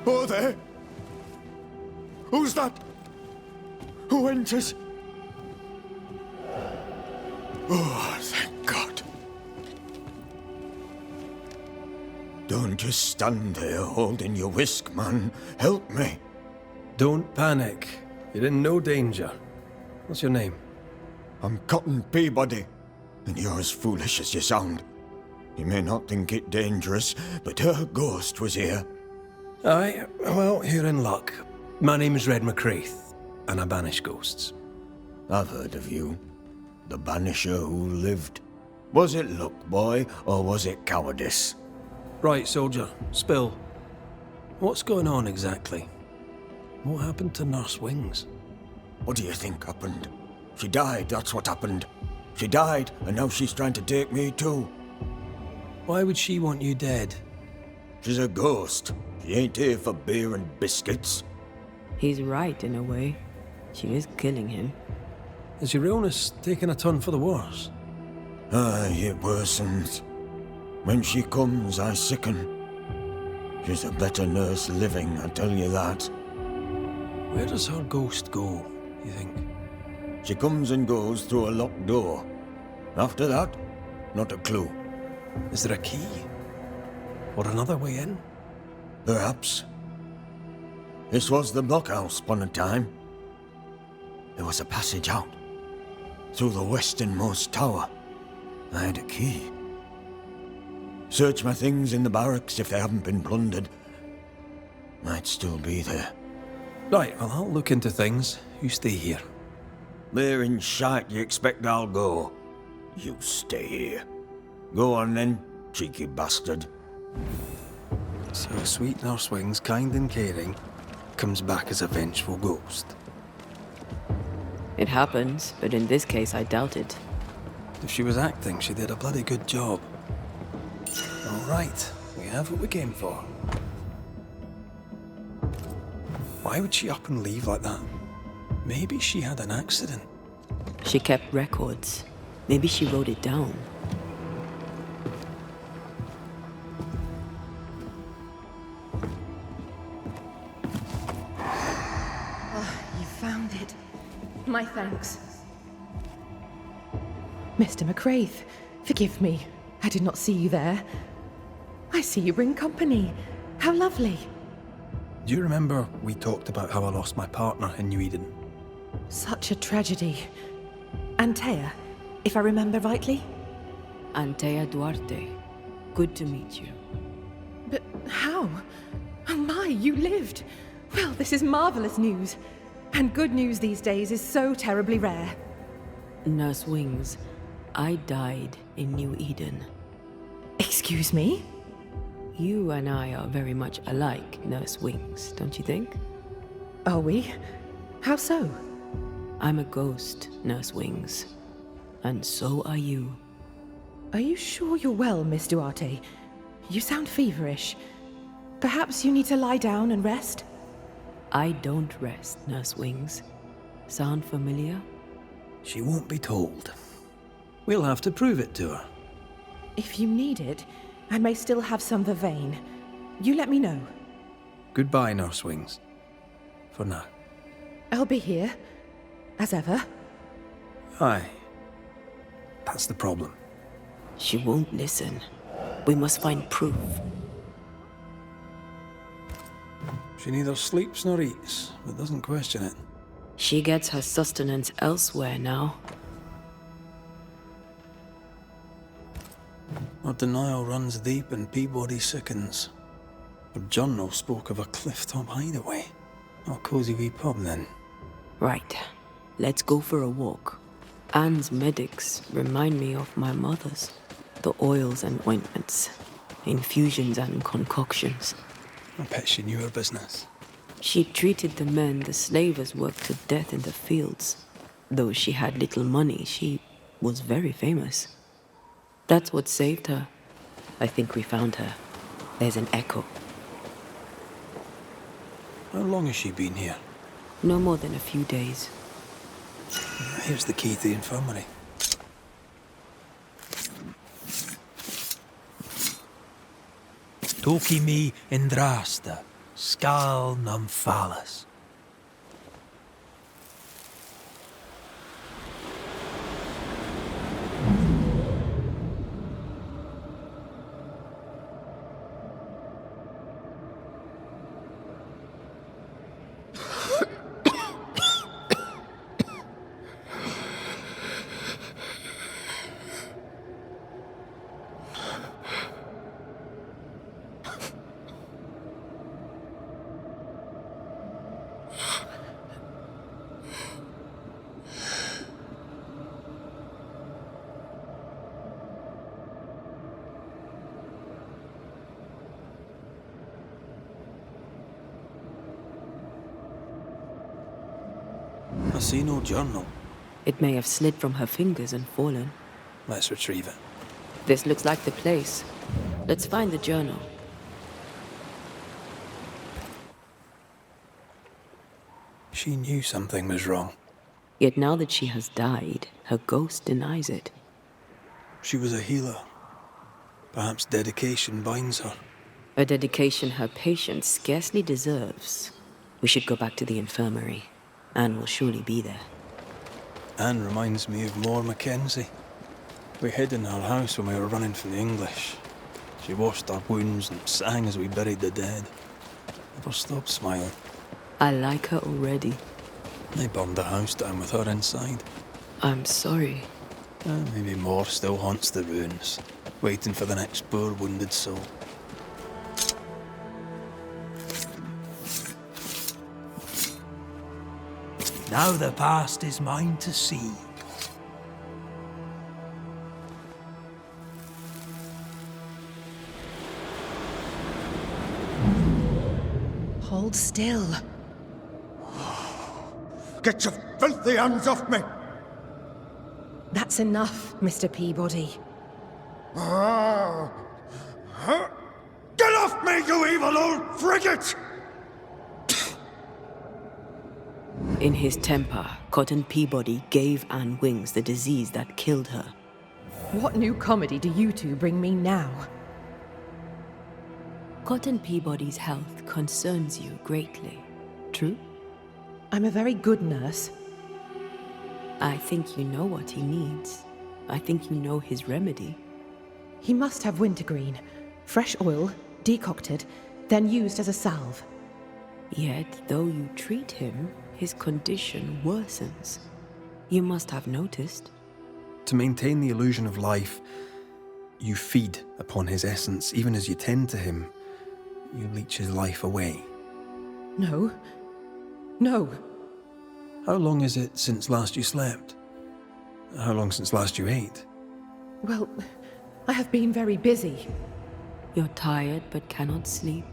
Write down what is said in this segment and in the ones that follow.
Oh, there! Who's that? Who enters? Oh, thank God. Don't just stand there holding your whisk, man. Help me. Don't panic. You're in no danger. What's your name? I'm Cotton Peabody, and you're as foolish as you sound. You may not think it dangerous, but her ghost was here. Aye, well, you're in luck. My name's Red Macrey, and I banish ghosts. I've heard of you. The banisher who lived. Was it luck, boy, or was it cowardice? Right, soldier, spill. What's going on exactly? What happened to Nurse Wings? What do you think happened? She died, that's what happened. She died, and now she's trying to take me too. Why would she want you dead? She's a ghost. She ain't here for beer and biscuits. He's right, in a way. She is killing him. Is your illness taking a turn for the worse? Aye, it worsens. When she comes, I sicken. She's a better nurse living, I tell you that. Where does her ghost go, you think? She comes and goes through a locked door. After that, not a clue. Is there a key? Or another way in? Perhaps. This was the blockhouse upon a time. There was a passage out. Through the westernmost tower. I had a key. Search my things in the barracks if they haven't been plundered. Might still be there. Right, well, I'll look into things. You stay here. Where in shite you expect I'll go? You stay here. Go on then, cheeky bastard. So sweet Nurse Wings, kind and caring, comes back as a vengeful ghost. It happens, but in this case I doubt it. If she was acting, she did a bloody good job. All right, we have what we came for. Why would she up and leave like that? Maybe she had an accident. She kept records. Maybe she wrote it down. You found it. My thanks. Mr. Macrey, forgive me. I did not see you there. I see you bring company. How lovely. Do you remember we talked about how I lost my partner in Nью-Idен? Such a tragedy. Antея, if I remember rightly? Антея Дуарте. Good to meet you. But how? Oh my, you lived. Well, this is marvelous news. And good news these days is so terribly rare. Nurse Wings, I died in Nью-Иден. Excuse me? You and I are very much alike, Nurse Wings, don't you think? Are we? How so? I'm a ghost, Nurse Wings. And so are you. Are you sure you're well, Miss Duarte? You sound feverish. Perhaps you need to lie down and rest? I don't rest, Nurse Wings. Sound familiar? She won't be told. We'll have to prove it to her. If you need it, I may still have some vervain. You let me know. Goodbye, Nurse Wings. For now. I'll be here, as ever. Aye. That's the problem. She won't listen. We must find proof. She neither sleeps nor eats, but doesn't question it. She gets her sustenance elsewhere now. Her denial runs deep and Peabody sickens. Her journal spoke of a clifftop hideaway. A cozy wee pub then. Right. Let's go for a walk. Anne's medics remind me of my mother's. The oils and ointments. Infusions and concoctions. I bet she knew her business. She treated the men the slavers worked to death in the fields. Though she had little money, she was very famous. That's what saved her. I think we found her. There's an echo. How long has she been here? No more than a few days. Here's the key to the infirmary. Toki mi indrasta, Scal Nymphalis. I see no journal. It may have slid from her fingers and fallen. Let's retrieve it. This looks like the place. Let's find the journal. She knew something was wrong. Yet now that she has died, her ghost denies it. She was a healer. Perhaps dedication binds her. A dedication her patient scarcely deserves. We should go back to the infirmary. Anne will surely be there. Anne reminds me of Moore Mackenzie. We hid in her house when we were running from the English. She washed our wounds and sang as we buried the dead. Never stopped smiling. I like her already. They burned the house down with her inside. I'm sorry. Maybe Moore still haunts the ruins, waiting for the next poor wounded soul. Now the past is mine to see. Hold still. Get your filthy hands off me! That's enough, Mr. Peabody. Get off me, you evil old frigate! In his temper, Cotton Peabody gave Anne Wings the disease that killed her. What new comedy do you two bring me now? Cotton Peabody's health concerns you greatly. True? I'm a very good nurse. I think you know what he needs. I think you know his remedy. He must have wintergreen. Fresh oil, decocted, then used as a salve. Yet, though you treat him, his condition worsens. You must have noticed. To maintain the illusion of life, you feed upon his essence. Even as you tend to him, you leech his life away. No. No. How long is it since last you slept? How long since last you ate? Well, I have been very busy. You're tired but cannot sleep.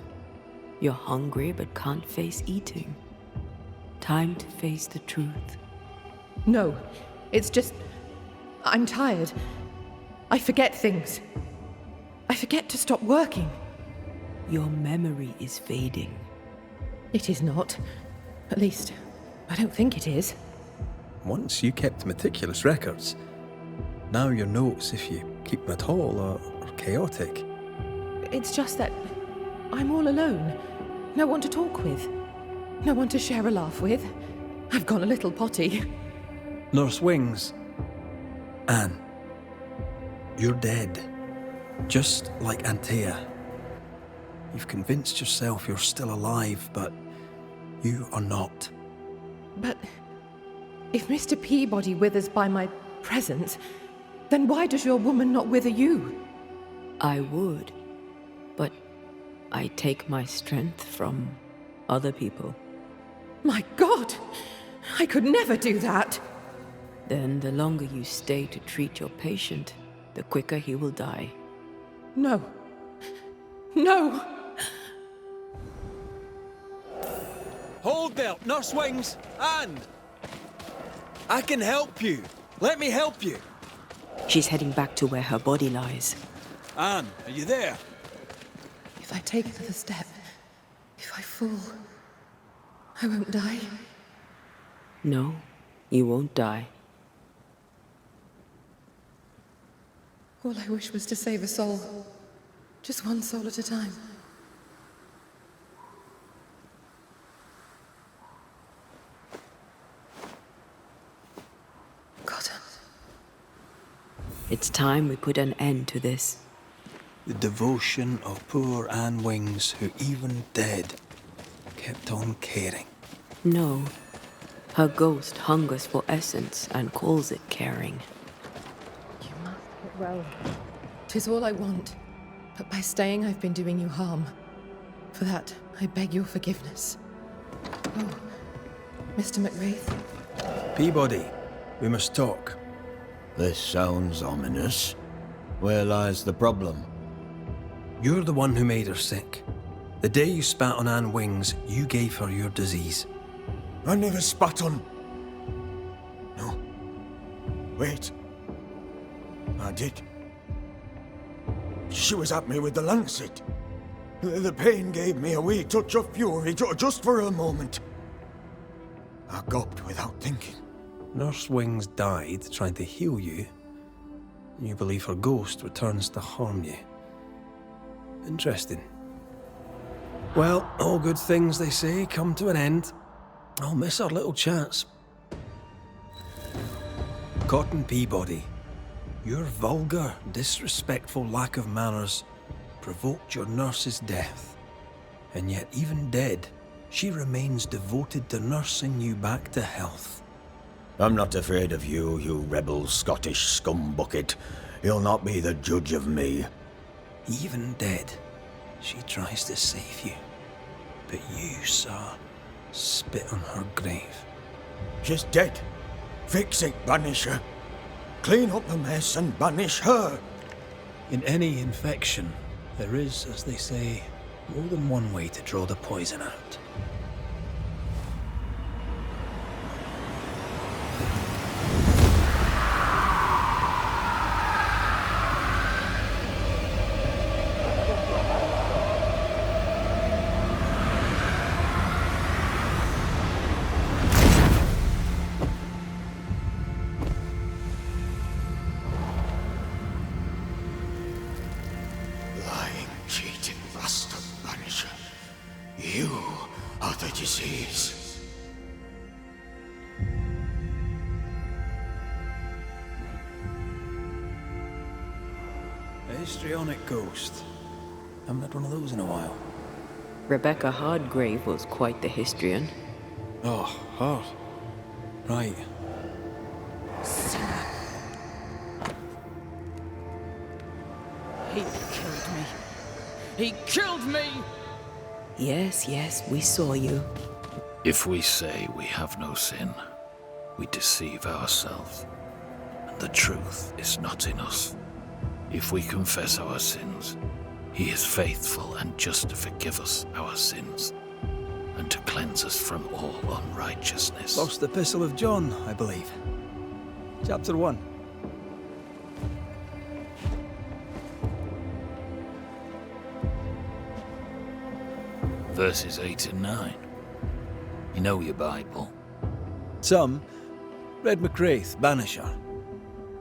You're hungry but can't face eating. Time to face the truth. No, it's just... I'm tired. I forget things. I forget to stop working. Your memory is fading. It is not. At least, I don't think it is. Once you kept meticulous records. Now your notes, if you keep them at all, are chaotic. It's just that I'm all alone. No one to talk with. No one to share a laugh with. I've gone a little potty. Nurse Wings. Anne. You're dead. Just like Antea. You've convinced yourself you're still alive, but you are not. But if Mr. Peabody withers by my presence, then why does your woman not wither you? I would, but I take my strength from other people. My God! I could never do that! Then the longer you stay to treat your patient, the quicker he will die. No. No! Hold there, Nurse Wings! And I can help you. Let me help you. She's heading back to where her body lies. Anne, are you there? If I take another step, if I fall, I won't die. No, you won't die. All I wish was to save a soul. Just one soul at a time. It's time we put an end to this. The devotion of poor Anne Wings, who even dead, kept on caring. No. Her ghost hungers for essence and calls it caring. You must get well. 'Tis all I want. But by staying, I've been doing you harm. For that, I beg your forgiveness. Oh, Mr. McWraith. Peabody, we must talk. This sounds ominous. Where lies the problem? You're the one who made her sick. The day you spat on Anne Wings, you gave her your disease. I never spat on... No. Wait. I did. She was at me with the lancet. The pain gave me a wee touch of fury, just for a moment. I gulped without thinking. Nurse Wings died trying to heal you. You believe her ghost returns to harm you. Interesting. Well, all good things, they say, come to an end. I'll miss our little chats. Cotton Peabody, your vulgar, disrespectful lack of manners provoked your nurse's death. And yet, even dead, she remains devoted to nursing you back to health. I'm not afraid of you, you rebel Scottish scumbucket. You'll not be the judge of me. Even dead, she tries to save you. But you, sir, spit on her grave. She's dead. Fix it, banish her. Clean up the mess and banish her. In any infection, there is, as they say, more than one way to draw the poison out. You are the disease. A histrionic ghost. Haven't had one of those in a while. Rebecca Hardgrave was quite the histrion. Oh, Hard. Right. Sinner. He killed me. He killed me! Yes, yes, we saw you. If we say we have no sin, we deceive ourselves, and the truth is not in us. If we confess our sins, he is faithful and just to forgive us our sins, and to cleanse us from all unrighteousness. First Epistle of John, I believe. Chapter 1. Verses 8 and 9. You know your Bible. Some. Red Macrei, Banisher.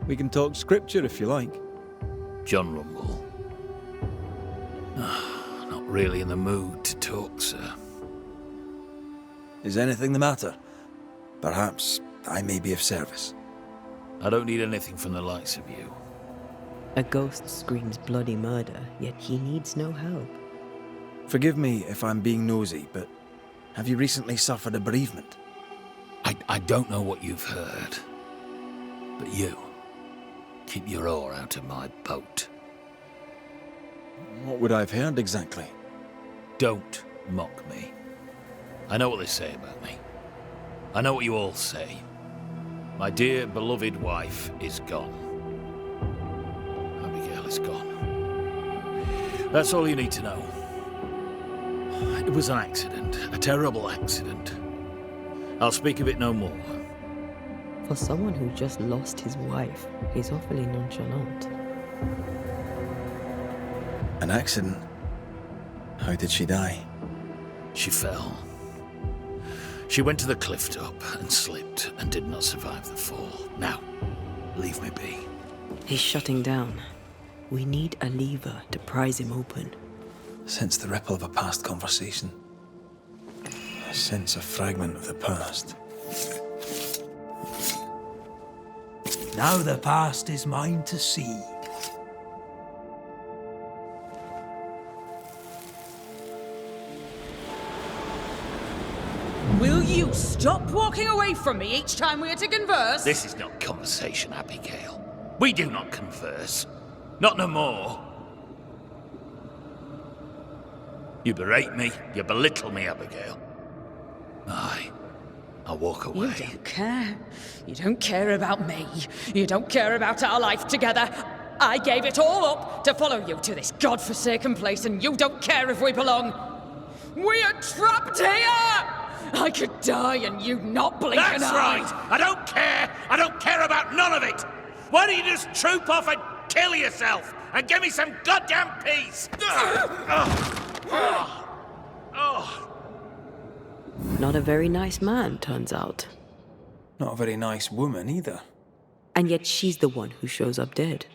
We can talk scripture if you like. John Rumble. Not really in the mood to talk, sir. Is anything the matter? Perhaps I may be of service. I don't need anything from the likes of you. A ghost screams bloody murder, yet he needs no help. Forgive me if I'm being nosy, but have you recently suffered a bereavement? I don't know what you've heard, but you, keep your oar out of my boat. What would I have heard exactly? Don't mock me. I know what they say about me. I know what you all say. My dear, beloved wife is gone. Abigail is gone. That's all you need to know. It was an accident, a terrible accident. I'll speak of it no more. For someone who just lost his wife, he's awfully nonchalant. An accident? How did she die? She fell. She went to the cliff top and slipped and did not survive the fall. Now, leave me be. He's shutting down. We need a lever to prise him open. Sense the ripple of a past conversation. I sense a fragment of the past. Now the past is mine to see. Will you stop walking away from me each time we are to converse? This is not conversation, Abigail. We do not converse. Not no more. You berate me, you belittle me, Abigail. I'll walk away. You don't care. You don't care about me. You don't care about our life together. I gave it all up to follow you to this godforsaken place, and you don't care if we belong. We are trapped here! I could die and you not blink an That's eye. right! I don't care! I don't care about none of it! Why don't you just troop off and kill yourself and give me some goddamn peace? Not a very nice man, turns out. Not a very nice woman either. And yet she's the one who shows up dead.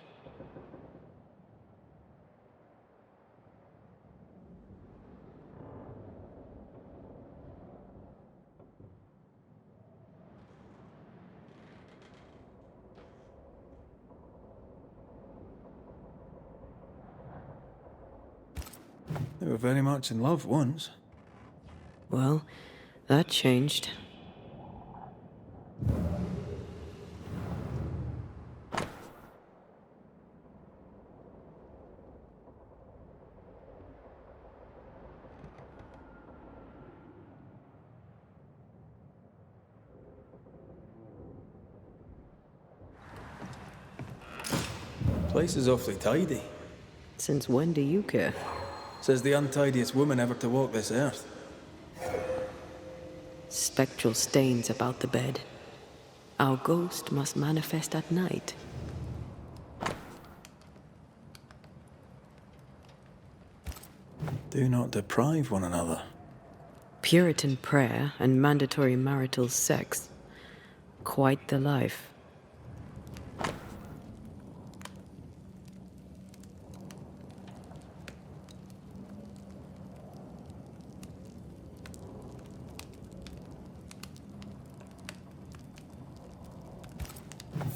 They were very much in love once. Well, that changed. Place is awfully tidy. Since when do you care? Says the untidiest woman ever to walk this earth. Spectral stains about the bed. Our ghost must manifest at night. Do not deprive one another. Puritan prayer and mandatory marital sex. Quite the life.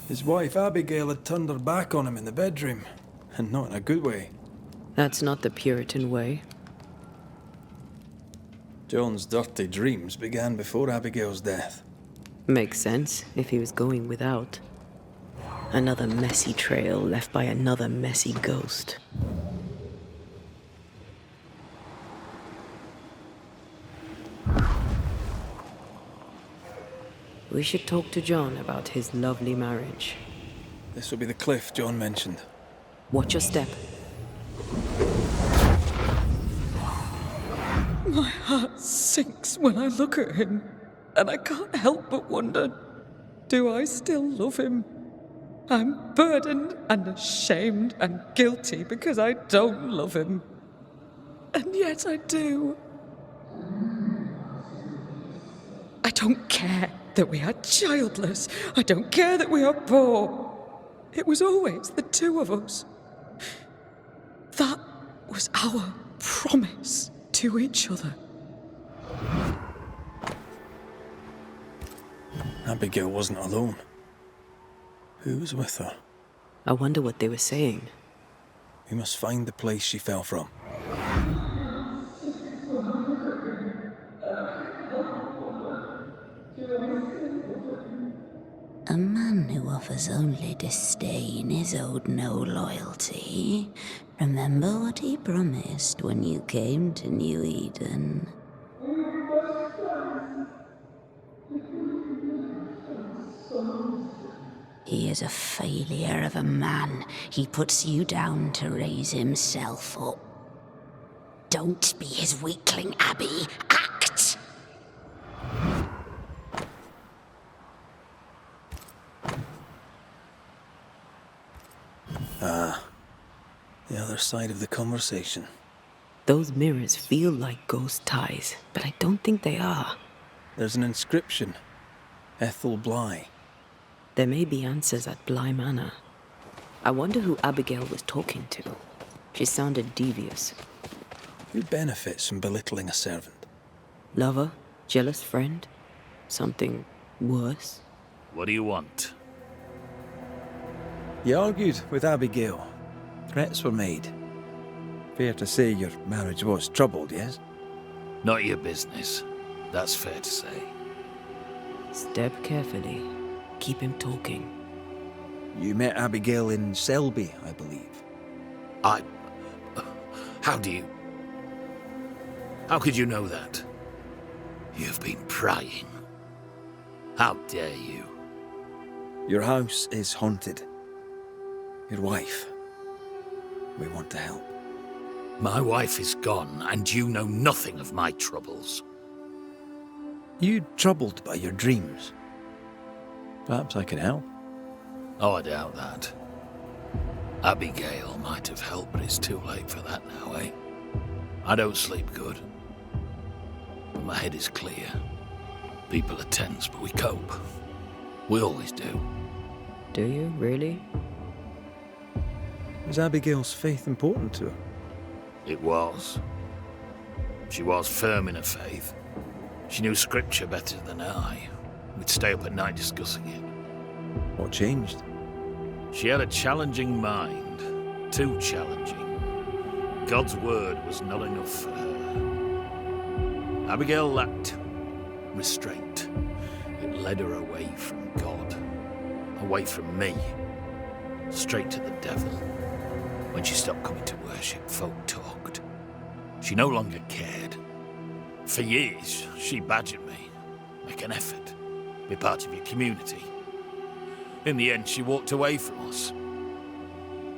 His wife Abigail had turned her back on him in the bedroom, and not in a good way. That's not the Puritan way. John's dirty dreams began before Abigail's death. Makes sense if he was going without. Another messy trail left by another messy ghost. We should talk to John about his lovely marriage. This will be the cliff John mentioned. Watch your step. My heart sinks when I look at him, and I can't help but wonder, do I still love him? I'm burdened and ashamed and guilty because I don't love him. And yet I do. I don't care that we are childless. I don't care that we are poor. It was always the two of us. That was our promise to each other. Abigail wasn't alone. Who was with her? I wonder what they were saying. We must find the place she fell from. A man who offers only disdain is owed no loyalty. Remember what he promised when you came to Nью-Иден. He is a failure of a man. He puts you down to raise himself up. Don't be his weakling, Abby. Act! The other side of the conversation. Those mirrors feel like ghost ties, but I don't think they are. There's an inscription. Ethel Bly. There may be answers at Bly Manor. I wonder who Abigail was talking to. She sounded devious. Who benefits from belittling a servant? Lover? Jealous friend? Something worse? What do you want? You argued with Abigail. Threats were made. Fair to say your marriage was troubled, yes? Not your business. That's fair to say. Step carefully. Keep him talking. You met Abigail in Selby, I believe. How could you know that? You've been prying. How dare you? Your house is haunted. Your wife. We want to help. My wife is gone, and you know nothing of my troubles. You troubled by your dreams? Perhaps I can help. Oh, I doubt that. Abigail might have helped, but it's too late for that now, eh? I don't sleep good. But my head is clear. People are tense, but we cope. We always do. Do you, really? Was Abigail's faith important to her? It was. She was firm in her faith. She knew scripture better than I. We'd stay up at night discussing it. What changed? She had a challenging mind. Too challenging. God's word was not enough for her. Abigail lacked restraint. It led her away from God. Away from me. Straight to the devil. When she stopped coming to worship, folk talked. She no longer cared. For years, she badgered me. Make an effort. Be part of your community. In the end, she walked away from us.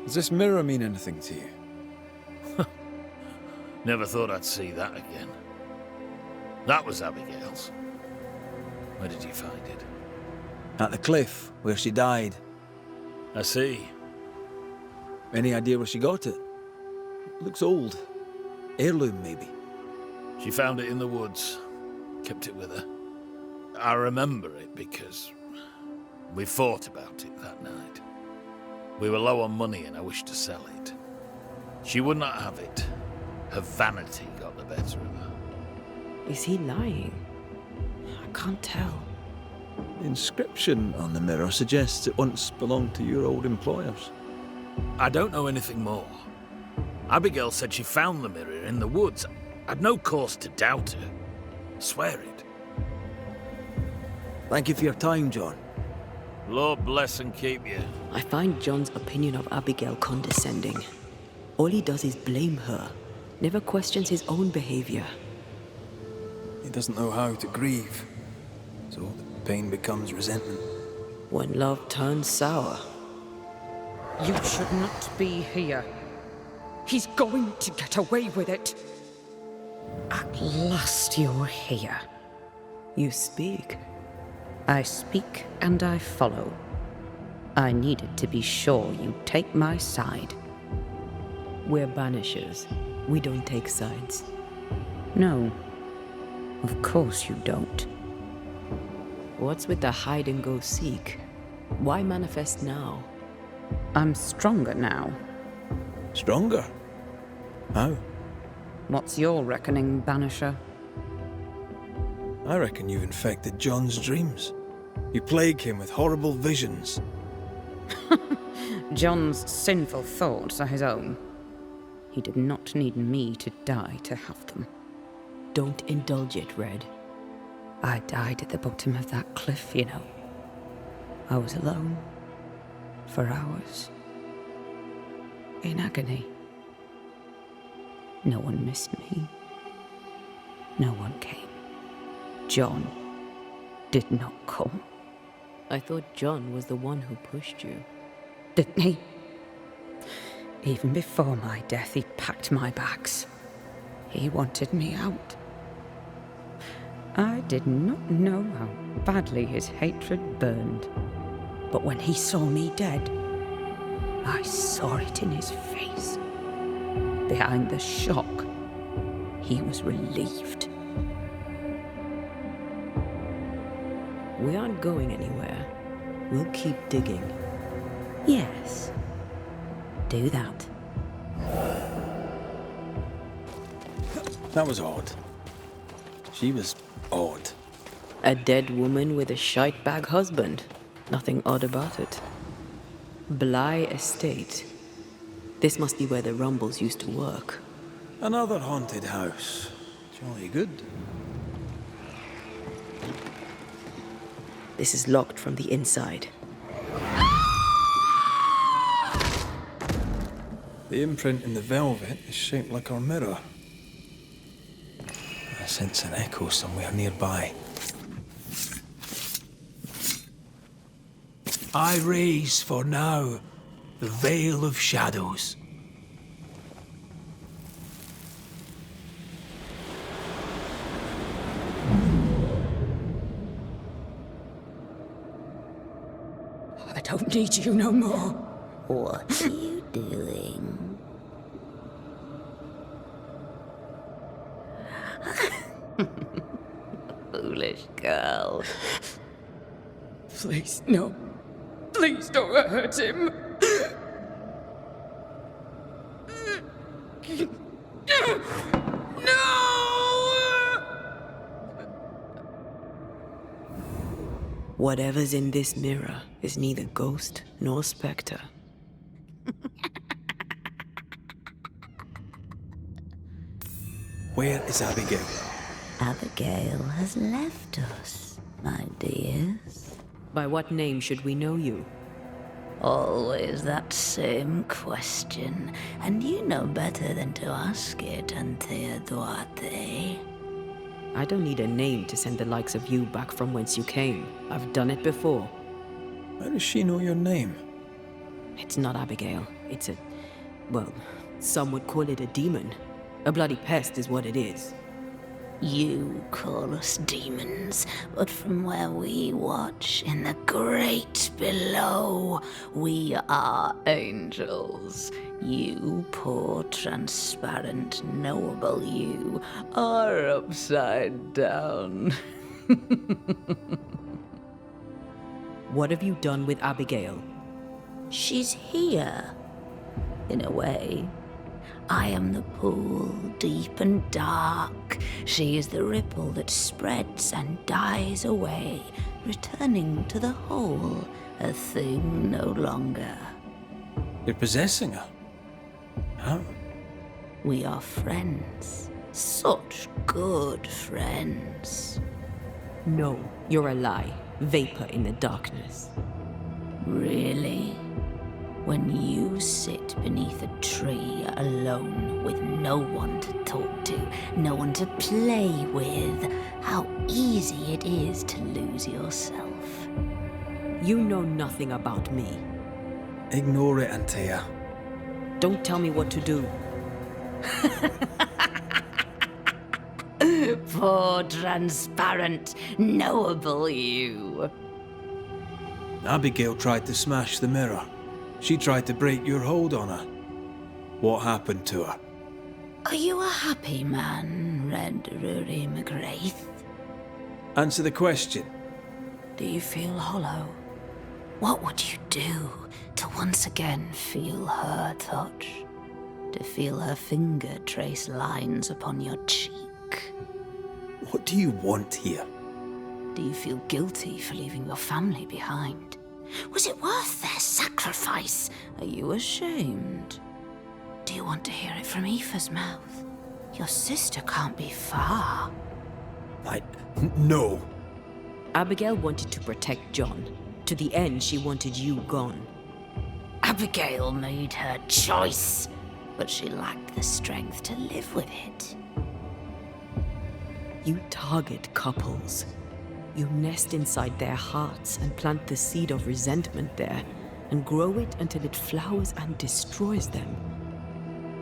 Does this mirror mean anything to you? Never thought I'd see that again. That was Abigail's. Where did you find it? At the cliff, where she died. I see. Any idea where she got it? Looks old. Heirloom, maybe. She found it in the woods. Kept it with her. I remember it because we fought about it that night. We were low on money and I wished to sell it. She would not have it. Her vanity got the better of her. Is he lying? I can't tell. The inscription on the mirror suggests it once belonged to your old employers. I don't know anything more. Abigail said she found the mirror in the woods. I'd no cause to doubt her. Swear it. Thank you for your time, John. Lord bless and keep you. I find John's opinion of Abigail condescending. All he does is blame her, never questions his own behavior. He doesn't know how to grieve, so the pain becomes resentment. When love turns sour. You should not be here. He's going to get away with it. At last you're here. You speak. I speak and I follow. I needed to be sure you'd take my side. We're banishers. We don't take sides. No. Of course you don't. What's with the hide and go seek? Why manifest now? I'm stronger now. Stronger? How? What's your reckoning, Banisher? I reckon you've infected John's dreams. You plague him with horrible visions. John's sinful thoughts are his own. He did not need me to die to have them. Don't indulge it, Red. I died at the bottom of that cliff, you know. I was alone. For hours. In agony. No one missed me. No one came. John did not come. I thought John was the one who pushed you. Didn't he? Even before my death, he packed my bags. He wanted me out. I did not know how badly his hatred burned. But when he saw me dead, I saw it in his face. Behind the shock, he was relieved. We aren't going anywhere. We'll keep digging. Yes. Do that. That was odd. She was odd. A dead woman with a shite bag husband. Nothing odd about it. Bly Estate. This must be where the Rumbles used to work. Another haunted house. Jolly good. This is locked from the inside. The imprint in the velvet is shaped like our mirror. I sense an echo somewhere nearby. I raise for now the veil of shadows. I don't need you no more. What are you doing? Foolish girl. Please, no. Please don't hurt him. No! Whatever's in this mirror is neither ghost nor spectre. Where is Abigail? Abigail has left us, my dears. By what name should we know you? Always that same question, and you know better than to ask it, Anteya Duarte. I don't need a name to send the likes of you back from whence you came. I've done it before. How does she know your name? It's not Abigail. It's well, some would call it a demon. A bloody pest is what it is. You call us demons, but from where we watch in the great below, we are angels. You poor, transparent, knowable you are upside down. What have you done with Abigail? She's here, in a way. I am the pool, deep and dark. She is the ripple that spreads and dies away, returning to the whole, a thing no longer. You're possessing her? How? We are friends. Such good friends. No, you're a lie. Vapor in the darkness. Really? When you sit beneath a tree alone with no one to talk to, no one to play with, how easy it is to lose yourself. You know nothing about me. Ignore it, Antея. Don't tell me what to do. Poor, transparent, knowable you. Abigail tried to smash the mirror. She tried to break your hold on her. What happened to her? Are you a happy man, Red Macrei? Answer the question. Do you feel hollow? What would you do to once again feel her touch? To feel her finger trace lines upon your cheek? What do you want here? Do you feel guilty for leaving your family behind? Was it worth their sacrifice? Are you ashamed? Do you want to hear it from Aoife's mouth? Your sister can't be far. No. Abigail wanted to protect John. To the end, she wanted you gone. Abigail made her choice, but she lacked the strength to live with it. You target couples. You nest inside their hearts and plant the seed of resentment there, and grow it until it flowers and destroys them.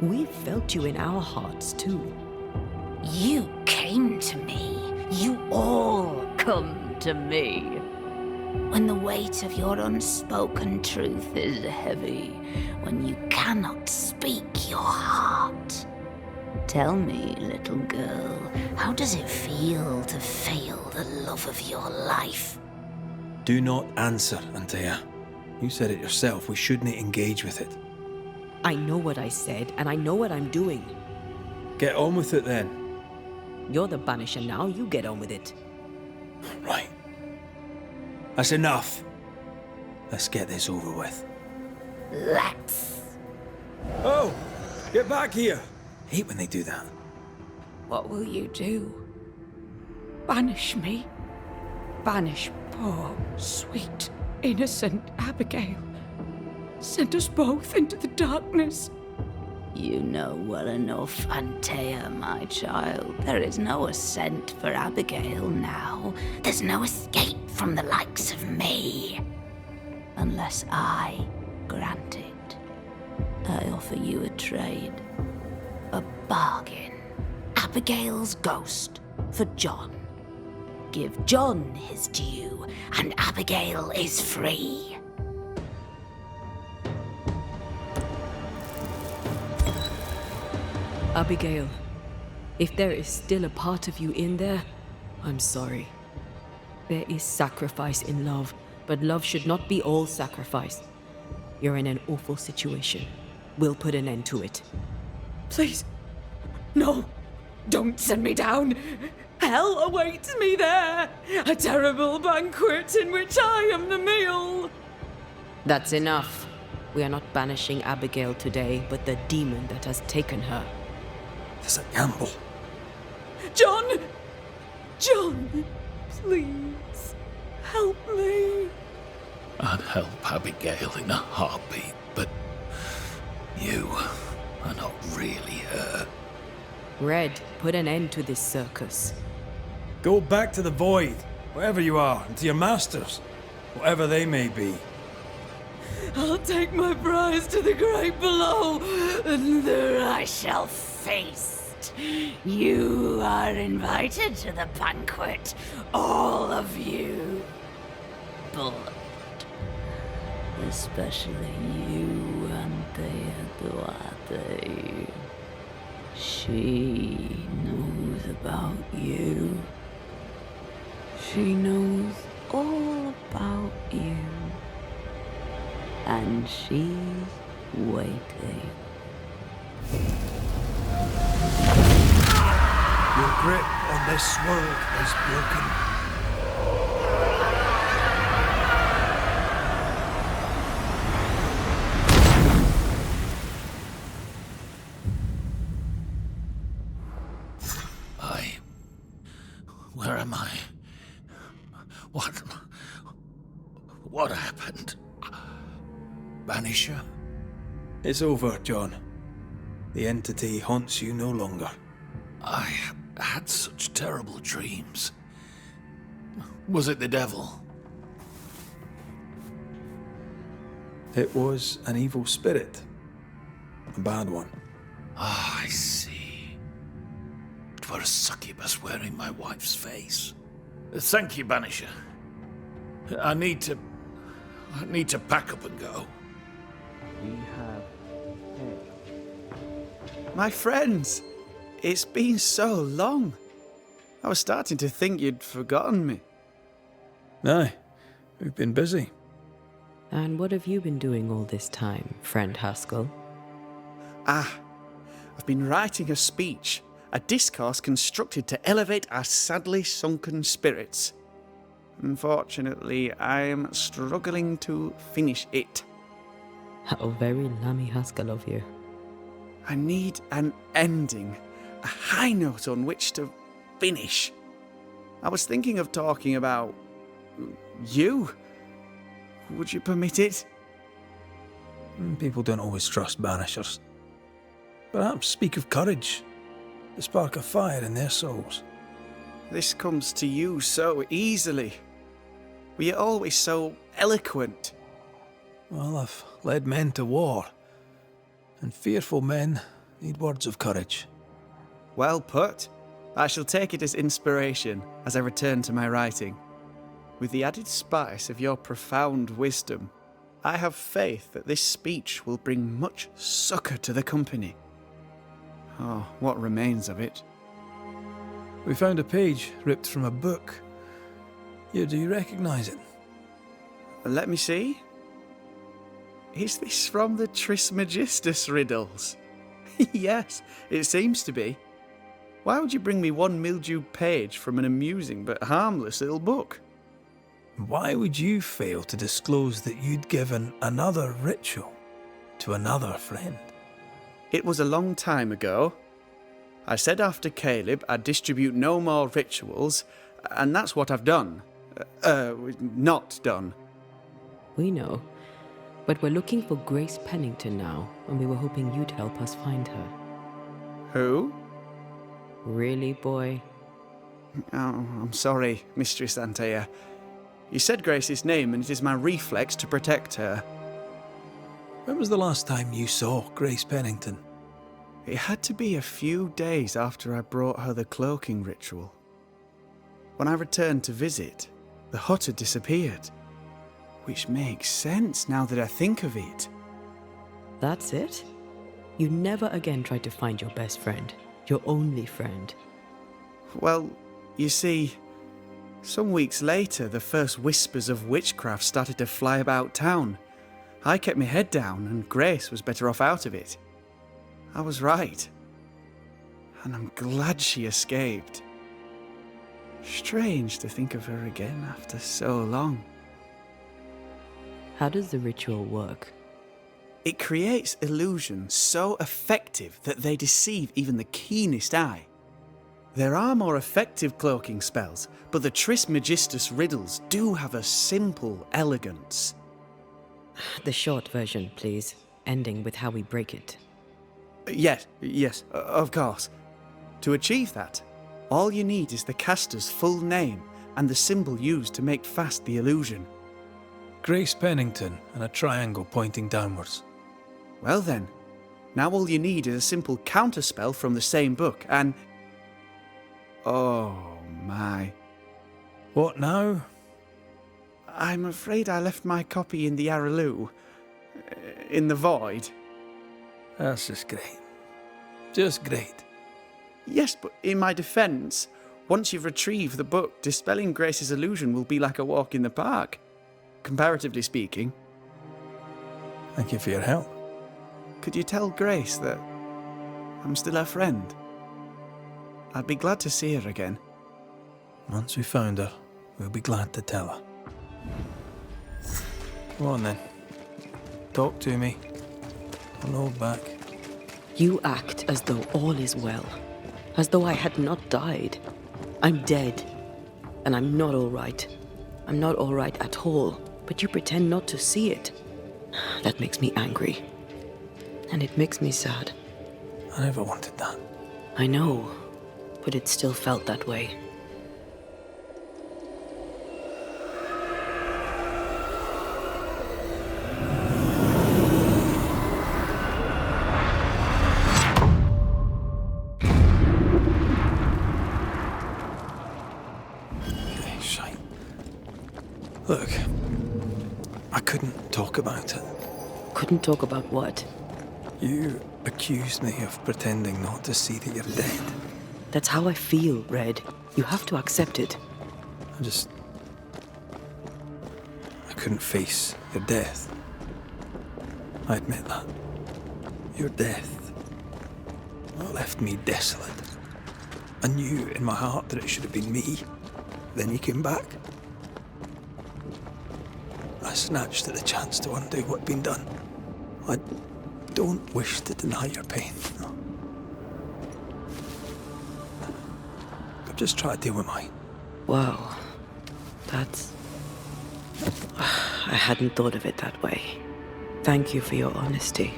We've felt you in our hearts too. You came to me. You all come to me. When the weight of your unspoken truth is heavy, when you cannot speak your heart. Tell me, little girl, how does it feel to fail the love of your life? Do not answer, Antея. You said it yourself. We shouldn't engage with it. I know what I said, and I know what I'm doing. Get on with it then. You're the Banisher now, you get on with it. Right. That's enough. Let's get this over with. Let's. Oh! Get back here! I hate when they do that. What will you do? Banish me? Banish poor, sweet, innocent Abigail? Send us both into the darkness? You know well enough, Antея, my child. There is no ascent for Abigail now. There's no escape from the likes of me. Unless I grant it. I offer you a trade. A bargain. Abigail's ghost for John. Give John his due, and Abigail is free. Abigail, if there is still a part of you in there, I'm sorry. There is sacrifice in love, but love should not be all sacrifice. You're in an awful situation. We'll put an end to it. Please, no, don't send me down. Hell awaits me there. A terrible banquet in which I am the meal. That's enough. We are not banishing Abigail today, but the demon that has taken her. It's a gamble. John! John, please, help me. I'd help Abigail in a heartbeat, but you are not really her. Red, put an end to this circus. Go back to the void, wherever you are, and to your masters, whatever they may be. I'll take my prize to the great below, and there I shall feast. You are invited to the banquet, all of you. But especially you, Anteya Duarte. She knows about you. She knows all about you. And she's waiting. Your grip on this world is broken. Where am I? What happened? Banisher? It's over, John. The entity haunts you no longer. I had such terrible dreams. Was it the devil? It was an evil spirit. A bad one. Ah, I see. It were a succubus wearing my wife's face. Thank you, Banisher. I need to pack up and go. My friends, it's been so long. I was starting to think you'd forgotten me. Aye, we've been busy. And what have you been doing all this time, friend Haskell? I've been writing a speech, a discourse constructed to elevate our sadly sunken spirits. Unfortunately, I am struggling to finish it. How very Lammy Haskell of you. I need an ending, a high note on which to finish. I was thinking of talking about you. Would you permit it? People don't always trust banishers. Perhaps speak of courage, the spark of fire in their souls. This comes to you so easily. Were you always so eloquent? Well, I've led men to war, and fearful men need words of courage. Well put. I shall take it as inspiration as I return to my writing. With the added spice of your profound wisdom, I have faith that this speech will bring much succour to the company. Oh, what remains of it? We found a page ripped from a book. Here, do you recognize it? Let me see. Is this from the Trismegistus riddles? Yes, it seems to be. Why would you bring me one mildewed page from an amusing but harmless little book? Why would you fail to disclose that you'd given another ritual to another friend. It was a long time ago. I said after Caleb I'd distribute no more rituals, and that's what I've done. Not done. We know. But we're looking for Grace Pennington now, and we were hoping you'd help us find her. Who? Really, boy? Oh, I'm sorry, Mistress Антея. You said Grace's name, and it is my reflex to protect her. When was the last time you saw Grace Pennington? It had to be a few days after I brought her the cloaking ritual. When I returned to visit, the hut had disappeared. Which makes sense now that I think of it. That's it? You never again tried to find your best friend, your only friend. Well, you see, some weeks later, the first whispers of witchcraft started to fly about town. I kept my head down, and Grace was better off out of it. I was right. And I'm glad she escaped. Strange to think of her again after so long. How does the ritual work? It creates illusions so effective that they deceive even the keenest eye. There are more effective cloaking spells, but the Trismegistus riddles do have a simple elegance. The short version, please, ending with how we break it. Yes, of course. To achieve that, all you need is the caster's full name and the symbol used to make fast the illusion. Grace Pennington and a triangle pointing downwards. Well then, now all you need is a simple counterspell from the same book and... Oh my. What now? I'm afraid I left my copy in the Araloo. In the void. That's just great. Just great. Yes, but in my defence, once you've retrieved the book, dispelling Grace's illusion will be like a walk in the park. Comparatively speaking. Thank you for your help. Could you tell Grace that I'm still her friend? I'd be glad to see her again. Once we found her, we'll be glad to tell her. Come on then. Talk to me. Don't hold back. You act as though all is well, as though I had not died. I'm dead, and I'm not all right. I'm not all right at all, but you pretend not to see it. That makes me angry, and it makes me sad. I never wanted that. I know, but it still felt that way. Look, I couldn't talk about it. Couldn't talk about what? You accused me of pretending not to see that you're dead. That's how I feel, Red. You have to accept it. I couldn't face your death. I admit that. Your death left me desolate. I knew in my heart that it should have been me. Then you came back. I snatched at the chance to undo what'd been done. I don't wish to deny your pain. No. But just try to deal with mine. Wow. That's... I hadn't thought of it that way. Thank you for your honesty.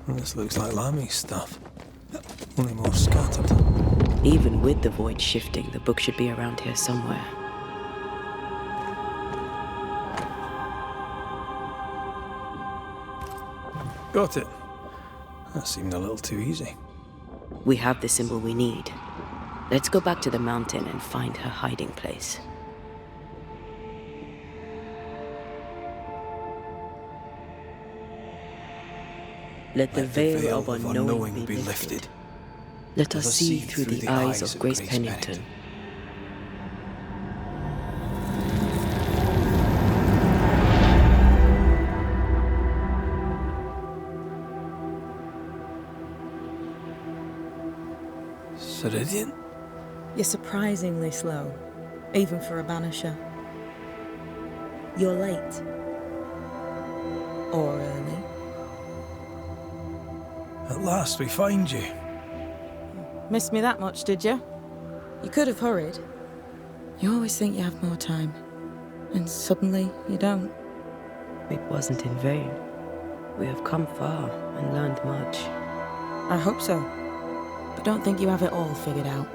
Well, this looks like Lami's stuff. Only more scattered. Even with the void shifting, the book should be around here somewhere. Got it. That seemed a little too easy. We have the symbol we need. Let's go back to the mountain and find her hiding place. Let the veil of unknowing be lifted. Let us see through the eyes of Grace Pennington. Ceridian? You're surprisingly slow, even for a banisher. You're late. Or early. At last we find you. Missed me that much, did you? You could have hurried. You always think you have more time, and suddenly you don't. It wasn't in vain. We have come far and learned much. I hope so. But don't think you have it all figured out.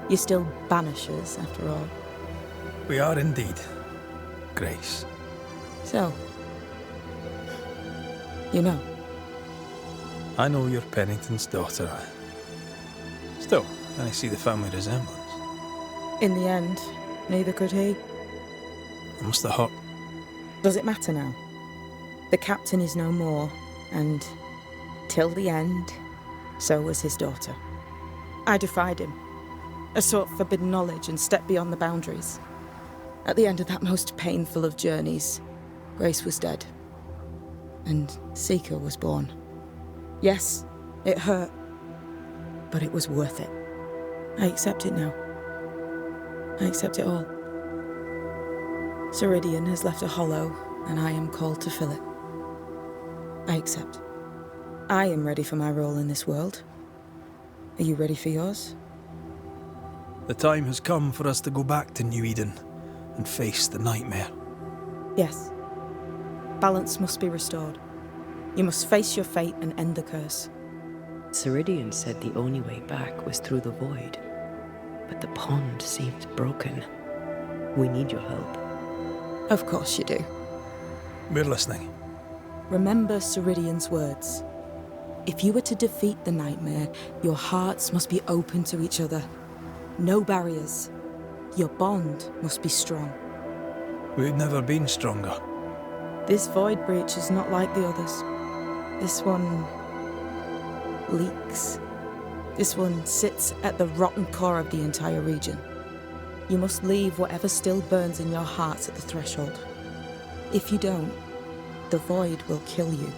You're still Banishers, after all. We are indeed, Grace. So, you know. I know you're Pennington's daughter. Still, I see the family resemblance. In the end, neither could he. I must have hurt. Does it matter now? The captain is no more, and till the end, so was his daughter. I defied him. I sought forbidden knowledge and stepped beyond the boundaries. At the end of that most painful of journeys, Grace was dead. And Seeker was born. Yes, it hurt, but it was worth it. I accept it now. I accept it all. Ceridian has left a hollow, and I am called to fill it. I accept. I am ready for my role in this world. Are you ready for yours? The time has come for us to go back to Nью-Иден and face the nightmare. Yes. Balance must be restored. You must face your fate and end the curse. Ceridian said the only way back was through the void. But the pond seems broken. We need your help. Of course you do. We're listening. Remember Ceridian's words. If you were to defeat the nightmare, your hearts must be open to each other. No barriers. Your bond must be strong. We've never been stronger. This void breach is not like the others. This one leaks. This one sits at the rotten core of the entire region. You must leave whatever still burns in your hearts at the threshold. If you don't, the void will kill you.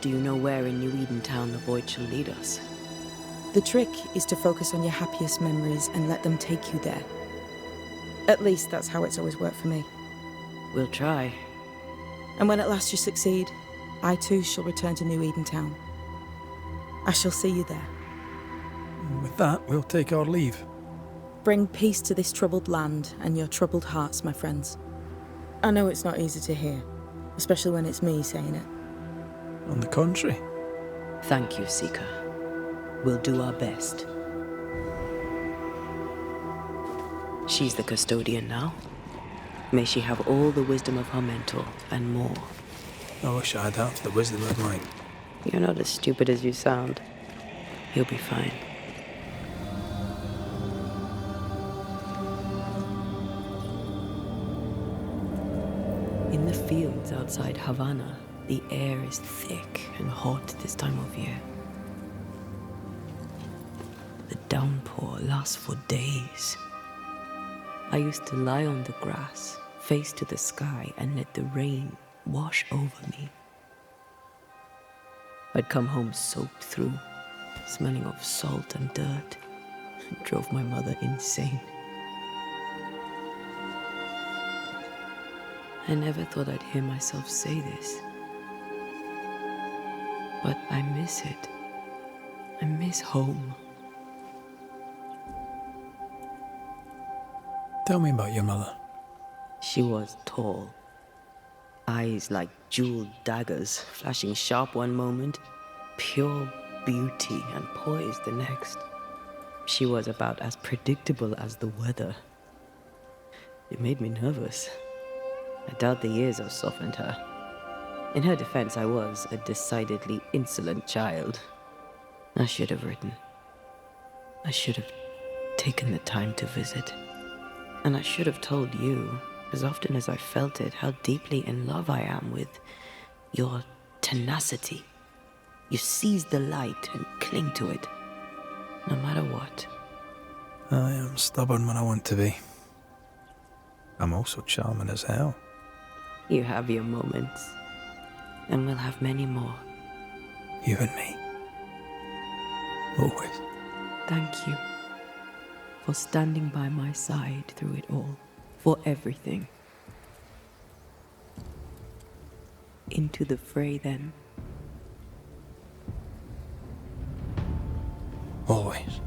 Do you know where in Nью-Иден town the void shall lead us? The trick is to focus on your happiest memories and let them take you there. At least that's how it's always worked for me. We'll try. And when at last you succeed, I too shall return to Nью-Иден town. I shall see you there. With that, we'll take our leave. Bring peace to this troubled land and your troubled hearts, my friends. I know it's not easy to hear, especially when it's me saying it. On the contrary. Thank you, Seeker. We'll do our best. She's the custodian now. May she have all the wisdom of her mentor, and more. I wish I'd have the wisdom of mine. You're not as stupid as you sound. You'll be fine. In the fields outside Havana, the air is thick and hot this time of year. The downpour lasts for days. I used to lie on the grass, face to the sky, and let the rain wash over me. I'd come home soaked through, smelling of salt and dirt. It drove my mother insane. I never thought I'd hear myself say this. But I miss it. I miss home. Tell me about your mother. She was tall. Eyes like jeweled daggers, flashing sharp one moment, pure beauty and poise the next. She was about as predictable as the weather. It made me nervous. I doubt the years have softened her. In her defense, I was a decidedly insolent child. I should have written. I should have taken the time to visit. And I should have told you, as often as I felt it, how deeply in love I am with your tenacity. You seize the light and cling to it, no matter what. I am stubborn when I want to be. I'm also charming as hell. You have your moments, and we'll have many more. You and me. Always. Thank you for standing by my side through it all, for everything. into the fray then? Always.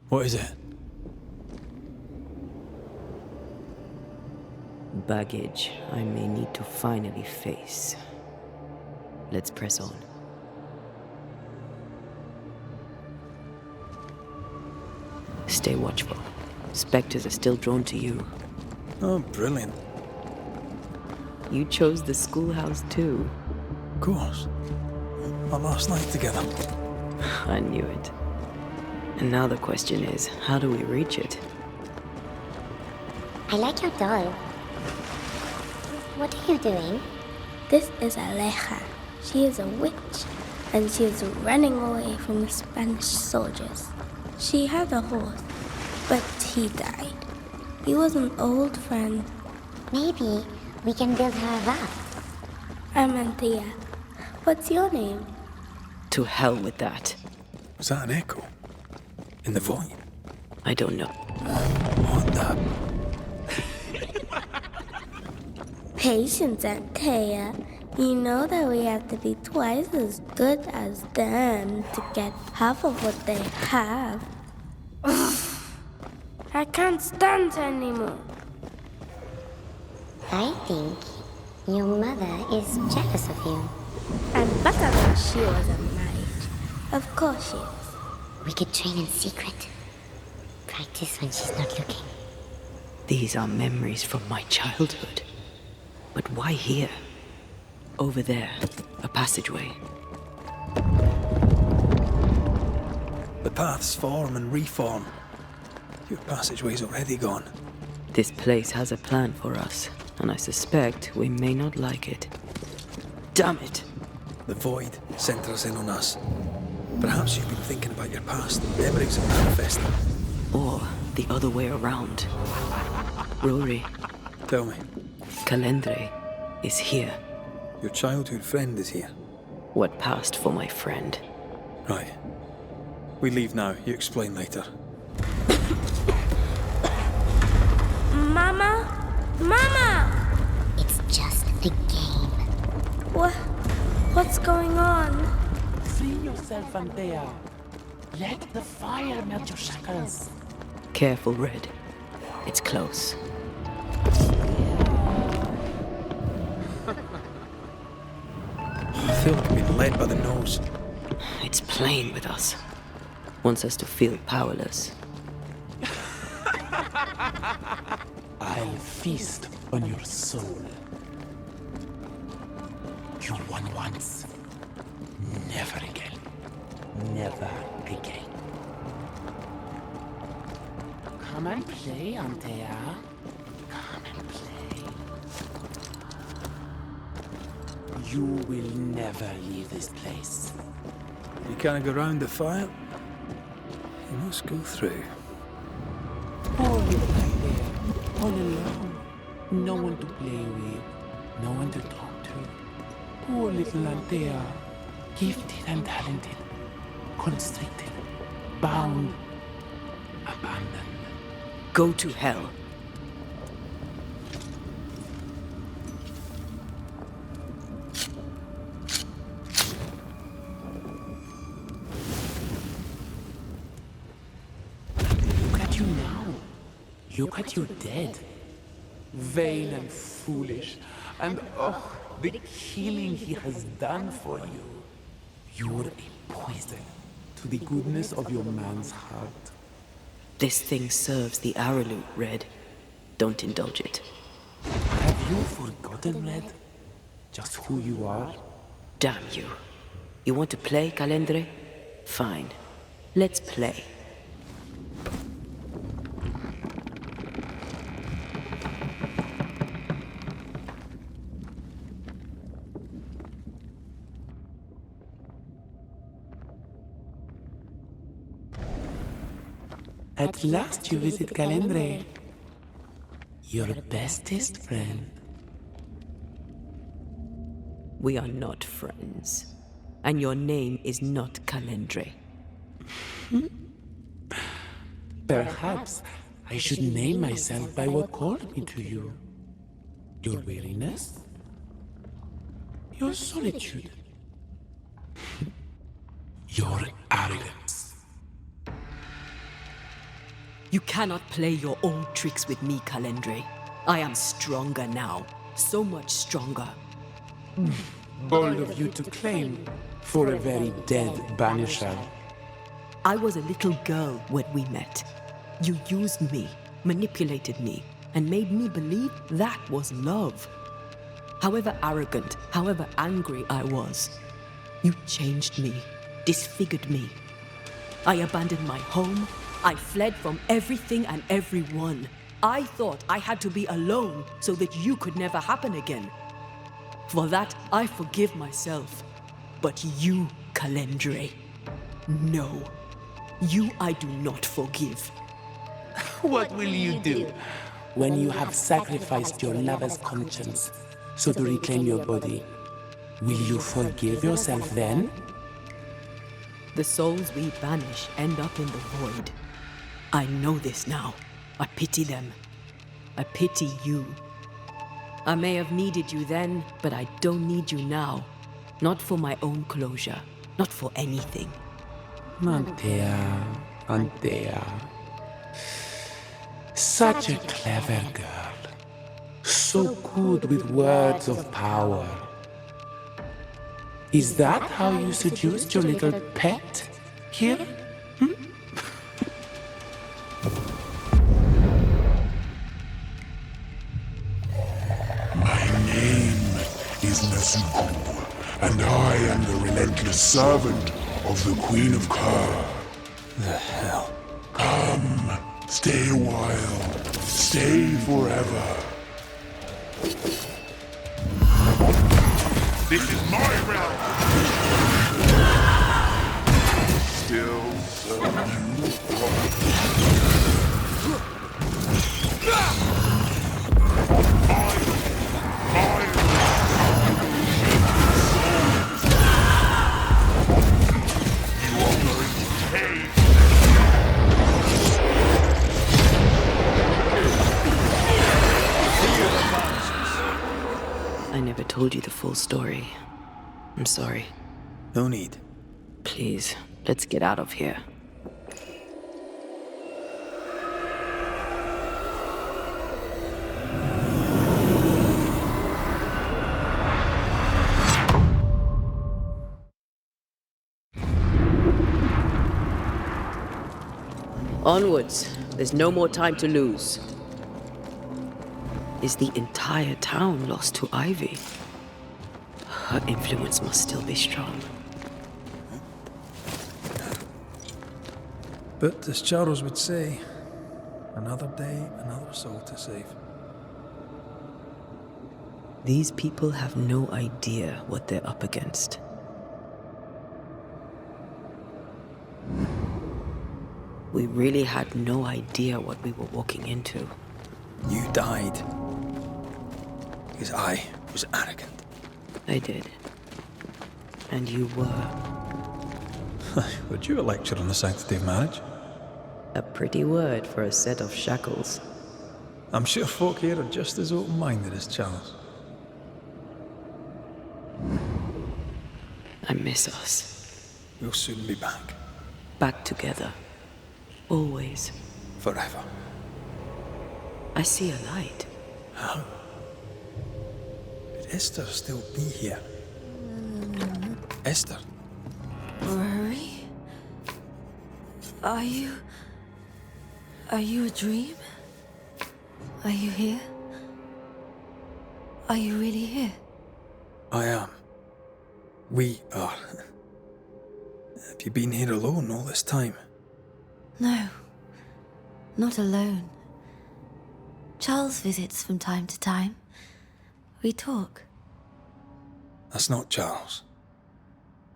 What is it? Baggage I may need to finally face. Let's press on. Stay watchful. Spectres are still drawn to you. Oh, brilliant. You chose the schoolhouse too. Of course. Our last night together. I knew it. And now the question is, how do we reach it? I like your doll. What are you doing? This is Aleja. She is a witch, and she is running away from the Spanish soldiers. She had a horse, but he died. He was an old friend. Maybe we can build her a raft. I'm Antea. What's your name? To hell with that. Was that an echo? In the void? I don't know. What the? Patience, Antea. You know that we have to be twice as good as them to get half of what they have. I can't stand anymore. I think your mother is jealous of you. And better than she was a knight. Of course she is. We could train in secret. Practice when she's not looking. These are memories from my childhood. But why here? Over there, a passageway. The paths form and reform. Your passageway's already gone. This place has a plan for us, and I suspect we may not like it. Damn it! The void centers in on us. Perhaps you've been thinking about your past, and memories are manifesting. Or the other way around. Rory. Tell me. Calendre is here. Your childhood friend is here. What passed for my friend? Right. We leave now. You explain later. Mama? Mama! It's just a game. What's going on? Free yourself, Antea. Let the fire melt your shackles. Careful, Red. It's close. I feel like I'm being led by the nose. It's playing with us. Wants us to feel powerless. I'll feast on your soul. You won once. Never again. Never again. Come and play, Antea. Come and play. You will never leave this place. You can't go round the fire. You must go through. Poor little Antea, all alone. No one to play with, no one to talk to. Poor little Antea, gifted and talented, constricted, bound, abandoned. Go to hell. Look at you now. Look at you dead. Vain and foolish. And oh, the killing he has done for you. You're a poison to the goodness of your man's heart. This thing serves the Araloot, Red. Don't indulge it. Have you forgotten, Red? Just who you are? Damn you. You want to play, Calendre? Fine. Let's play. At last you visit Calendre. Your bestest friend. We are not friends. And your name is not Calendre. Perhaps I should name myself by what called me to you. Your weariness? Your solitude? Your arrogance? You cannot play your old tricks with me, Calendre. I am stronger now. So much stronger. Bold of you to claim for a very dead banisher. I was a little girl when we met. You used me, manipulated me, and made me believe that was love. However arrogant, however angry I was, you changed me, disfigured me. I abandoned my home. I fled from everything and everyone. I thought I had to be alone so that you could never happen again. For that, I forgive myself. But you, Calendre, no. You I do not forgive. What will you do when you have sacrificed your lover's conscience so to reclaim your body? Will you forgive yourself then? The souls we banish end up in the void. I know this now. I pity them. I pity you. I may have needed you then, but I don't need you now. Not for my own closure. Not for anything. Антея. Such a clever girl. So good with words of power. Is that how you seduced your little pet here? My name is Nasuku, and I am the relentless servant of the Queen of Kher. The hell? Come, stay a while, stay forever. This is my realm! Still so I never told you the full story. I'm sorry. No need. Please, let's get out of here. Onwards. There's no more time to lose. Is the entire town lost to Ivy? Her influence must still be strong. But as Charles would say, another day, another soul to save. These people have no idea what they're up against. We really had no idea what we were walking into. You died because I was arrogant. I did. And you were. Would you a lecture on the sanctity of marriage? A pretty word for a set of shackles. I'm sure folk here are just as open-minded as Charles. I miss us. We'll soon be back. Back together. Always. Forever. I see a light. How? Could Esther still be here? Esther? Rory? Are you a dream? Are you here? Are you really here? I am. We are. Have you been here alone all this time? No, not alone. Charles visits from time to time. We talk. That's not Charles.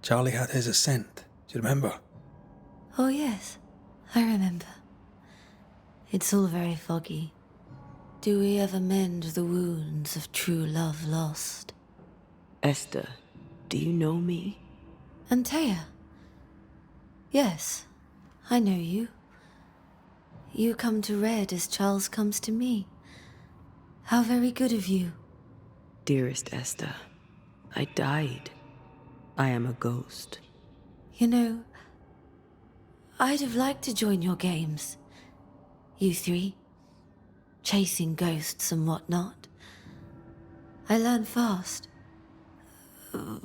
Charlie had his ascent. Do you remember? Oh yes, I remember. It's all very foggy. Do we ever mend the wounds of true love lost? Esther, do you know me? Antея? Yes, I know you. You come to Red as Charles comes to me. How very good of you. Dearest Esther, I died. I am a ghost. You know, I'd have liked to join your games. You three. Chasing ghosts and whatnot. I learn fast.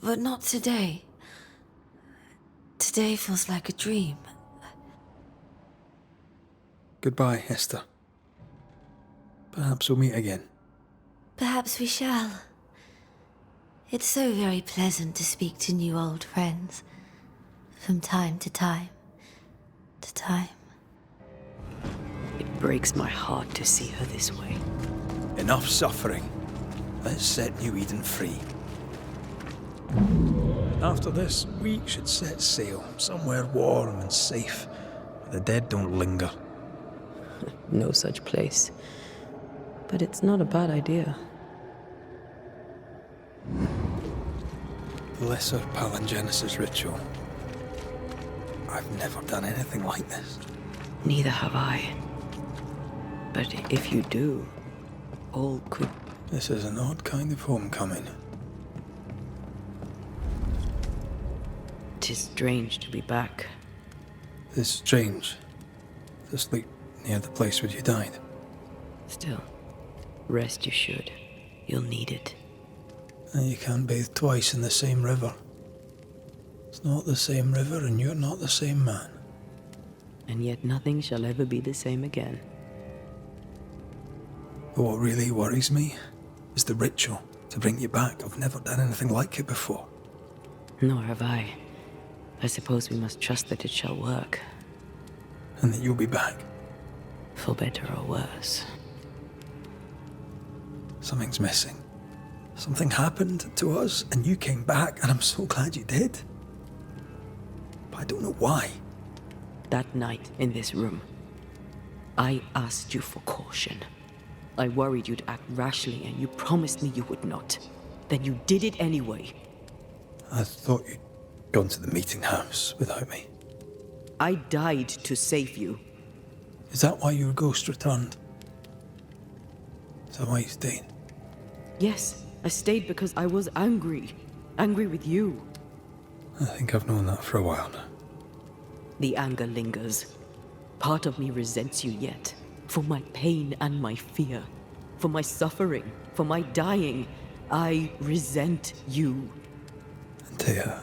But not today. Today feels like a dream. Goodbye, Esther. Perhaps we'll meet again. Perhaps we shall. It's so very pleasant to speak to new old friends. From time to time. To time. It breaks my heart to see her this way. Enough suffering. Let's set Nью-Иден free. After this, we should set sail somewhere warm and safe, where the dead don't linger. No such place. But it's not a bad idea. The Lesser Palingenesis ritual. I've never done anything like this. Neither have I. But if you do, all could... This is an odd kind of homecoming. 'Tis strange to be back. It's strange to sleep near the place where you died. Still, rest you should. You'll need it. And you can't bathe twice in the same river. It's not the same river and you're not the same man. And yet nothing shall ever be the same again. But what really worries me is the ritual to bring you back. I've never done anything like it before. Nor have I. I suppose we must trust that it shall work. And that you'll be back. For better or worse. Something's missing. Something happened to us and you came back and I'm so glad you did. But I don't know why. That night in this room, I asked you for caution. I worried you'd act rashly and you promised me you would not. Then you did it anyway. I thought you'd gone to the meeting house without me. I died to save you. Is that why your ghost returned? Is that why you stayed? Yes, I stayed because I was angry. Angry with you. I think I've known that for a while now. The anger lingers. Part of me resents you yet. For my pain and my fear. For my suffering. For my dying. I resent you. Antея,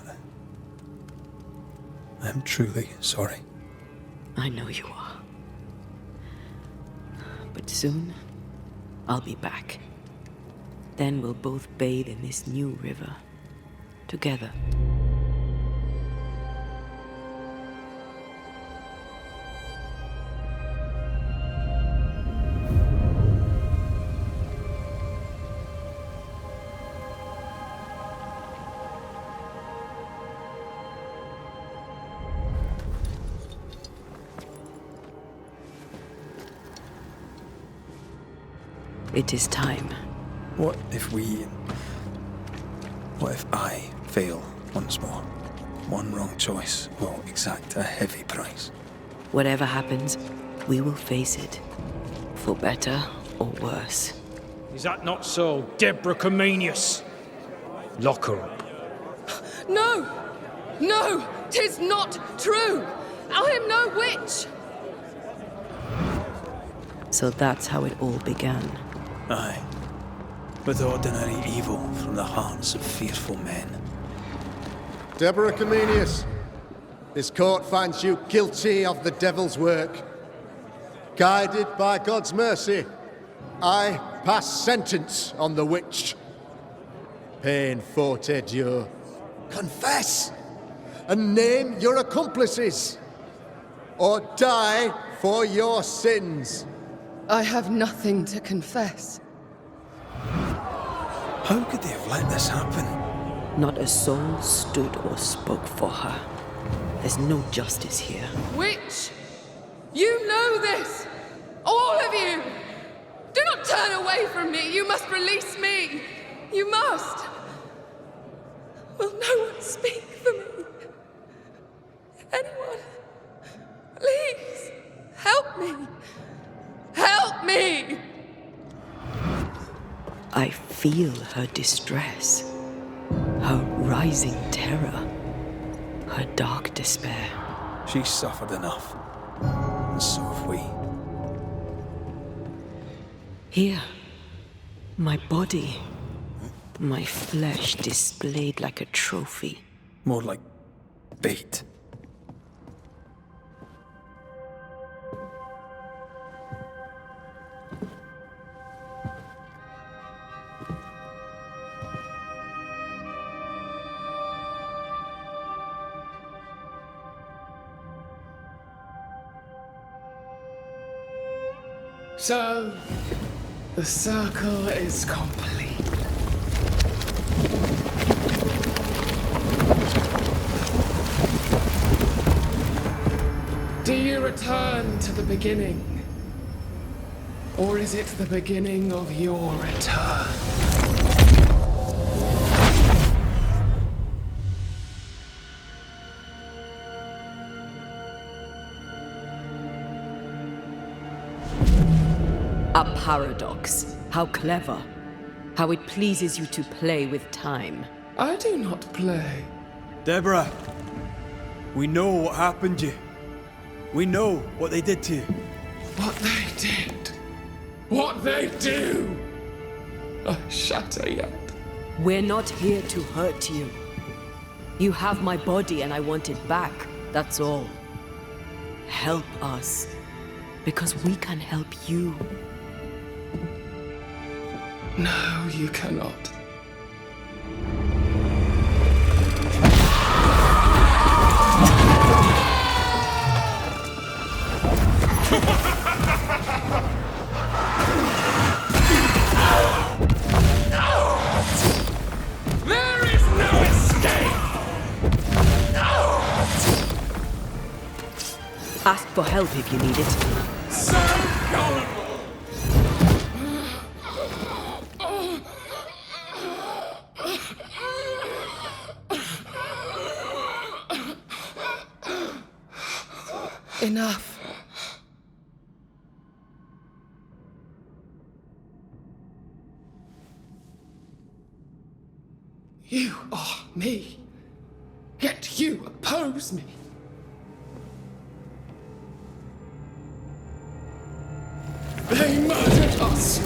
I am truly sorry. I know you are. But soon, I'll be back. Then we'll both bathe in this new river. Together. It is time. What if I fail once more? One wrong choice will exact a heavy price. Whatever happens, we will face it. For better or worse. Is that not so, Deborah Comenius? Lock her up. No! No! 'Tis not true! I am no witch! So that's how it all began. Aye. With ordinary evil from the hearts of fearful men. Deborah Comenius, this court finds you guilty of the devil's work. Guided by God's mercy, I pass sentence on the witch. Pain forte Dieu. Confess! And name your accomplices! Or die for your sins! I have nothing to confess. How could they have let this happen? Not a soul stood or spoke for her. There's no justice here. Witch! You know this! All of you! Do not turn away from me! You must release me! You must! Will no one speak for me? Anyone? Please! Help me! Help me! I feel her distress, her rising terror, her dark despair. She's suffered enough, and so have we. Here, my body, my flesh displayed like a trophy. More like bait. So, the circle is complete. Do you return to the beginning? Or is it the beginning of your return? A paradox. How clever. How it pleases you to play with time. I do not play. Deborah, we know what happened to you. We know what they did to you. What they did. What they do. I shatter yet. We're not here to hurt you. You have my body and I want it back. That's all. Help us. Because we can help you. No, you cannot. There is no escape! Ask for help if you need it. So gullible! Enough. You are me. Yet you oppose me. They murdered us.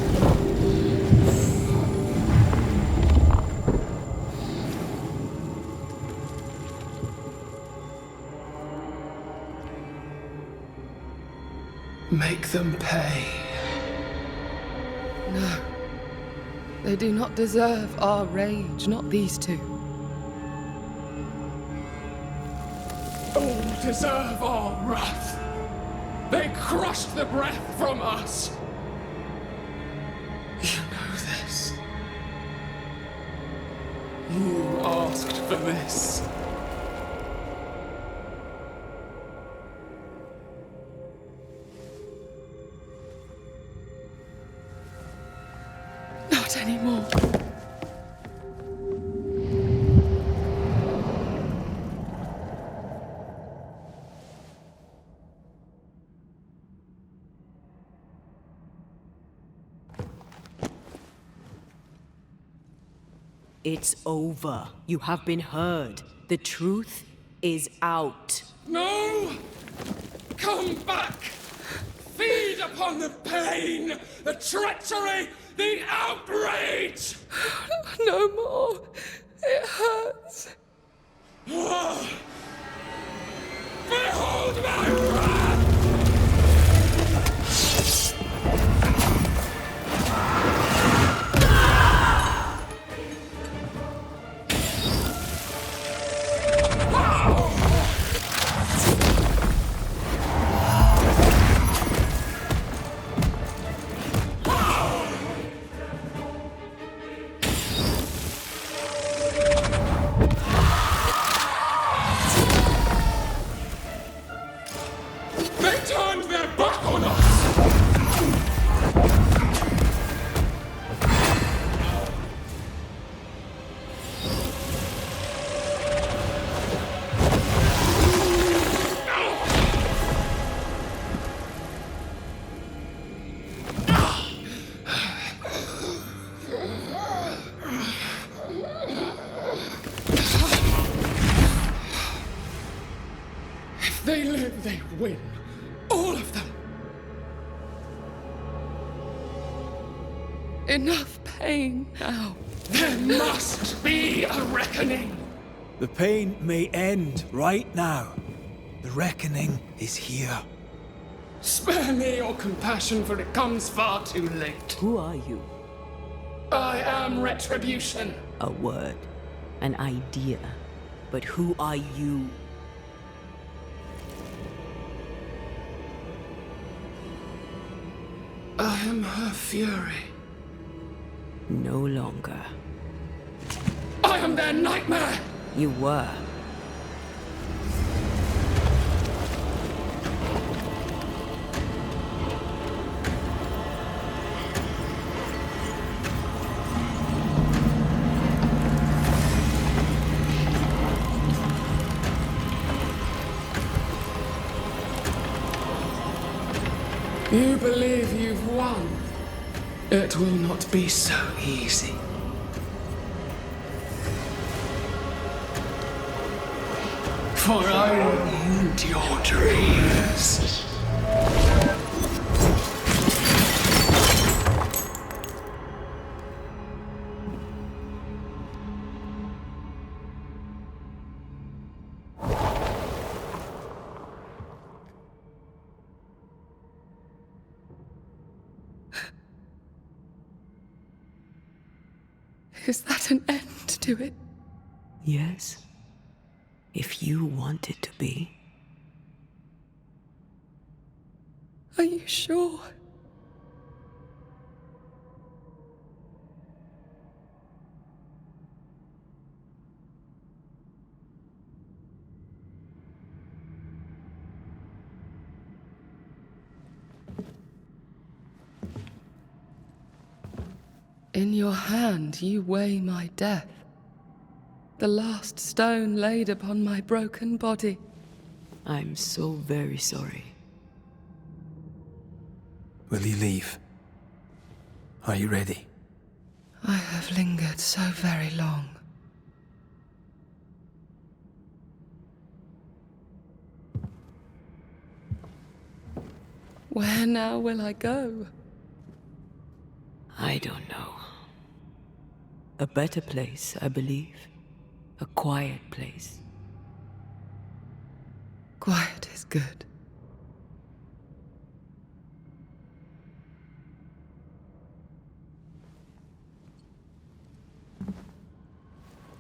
Make them pay. No. They do not deserve our rage, not these two. All deserve our wrath. They crushed the breath from us. You know this. You asked for this. Not anymore. It's over. You have been heard. The truth is out. No! Come back! Feed upon the pain, the treachery, the outrage! No more. It hurts. Behold my wrath! If they live, they win. All of them. Enough pain now. There must be a reckoning. The pain may end right now. The reckoning is here. Spare me your compassion, for it comes far too late. Who are you? I am retribution. A word, an idea. But who are you? I am her fury. No longer. I am their nightmare! You were. You believe you've won? It will not be so easy. For I owned your dreams. Is that an end to it? Yes. If you want it to be. Are you sure? In your hand you weigh my death, the last stone laid upon my broken body. I'm so very sorry. Will you leave? Are you ready? I have lingered so very long. Where now will I go? I don't know. A better place, I believe. A quiet place. Quiet is good.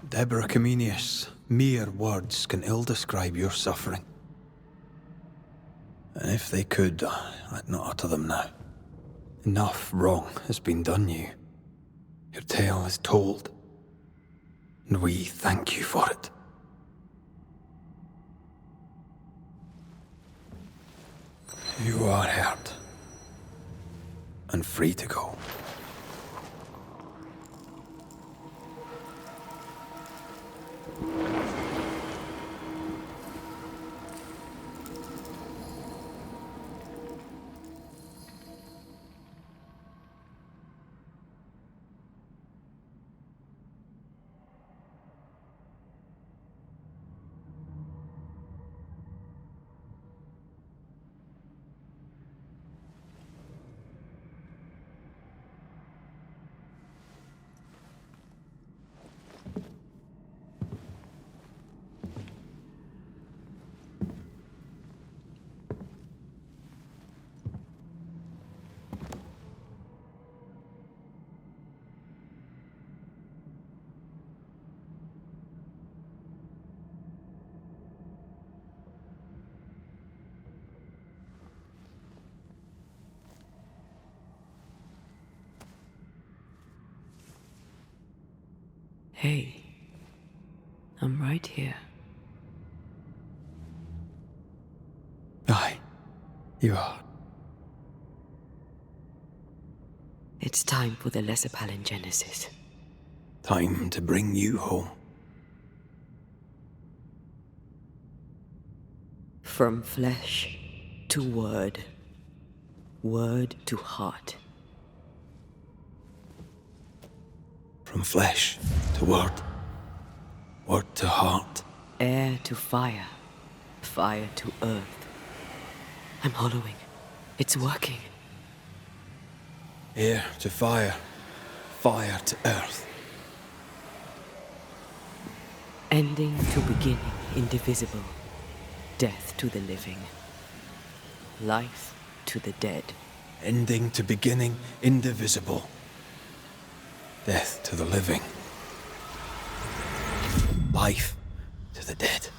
Deborah Comenius, mere words can ill describe your suffering. And if they could, I'd not utter them now. Enough wrong has been done you. Your tale is told, and we thank you for it. You are hurt, and free to go. Hey, I'm right here. Aye, you are. It's time for the lesser palingenesis. Time to bring you home. From flesh to word, word to heart. From flesh to word, word to heart. Air to fire, fire to earth. I'm hollowing. It's working. Air to fire, fire to earth. Ending to beginning, indivisible. Death to the living. Life to the dead. Ending to beginning, indivisible. Death to the living. Life to the dead.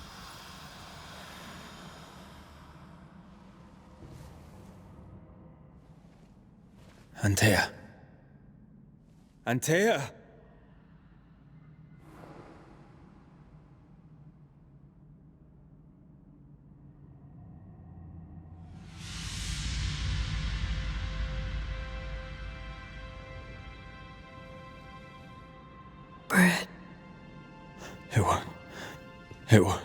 Antея. Антея! Bread. It was.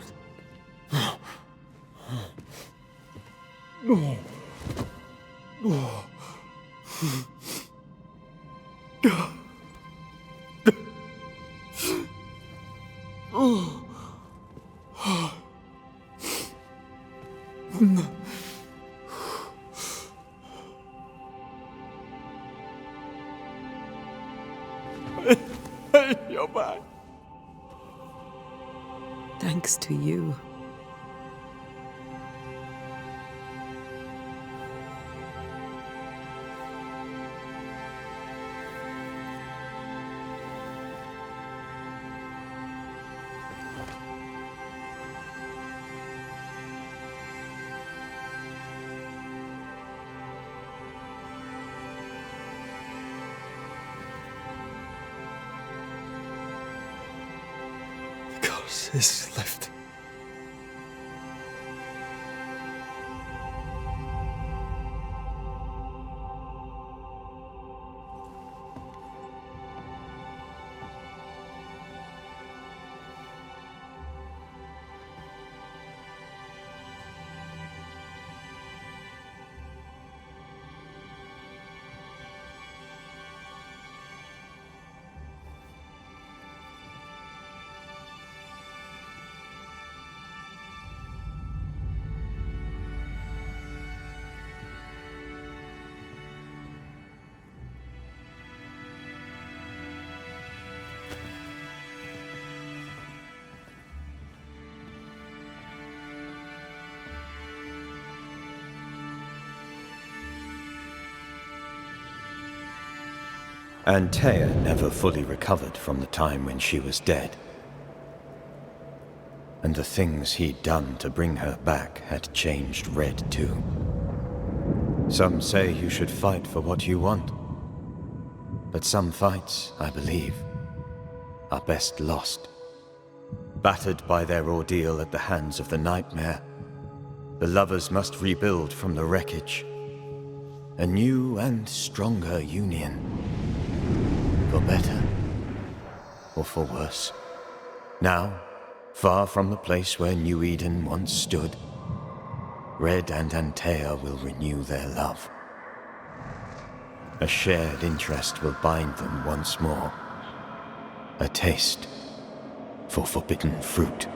You're back. Thanks to you. Is left. Antея never fully recovered from the time when she was dead. And the things he'd done to bring her back had changed Red too. Some say you should fight for what you want. But some fights, I believe, are best lost. Battered by their ordeal at the hands of the nightmare, the lovers must rebuild from the wreckage. A new and stronger union. For better, or for worse. Now, far from the place where Nью-Иден once stood, Red and Антея will renew their love. A shared interest will bind them once more. A taste for forbidden fruit.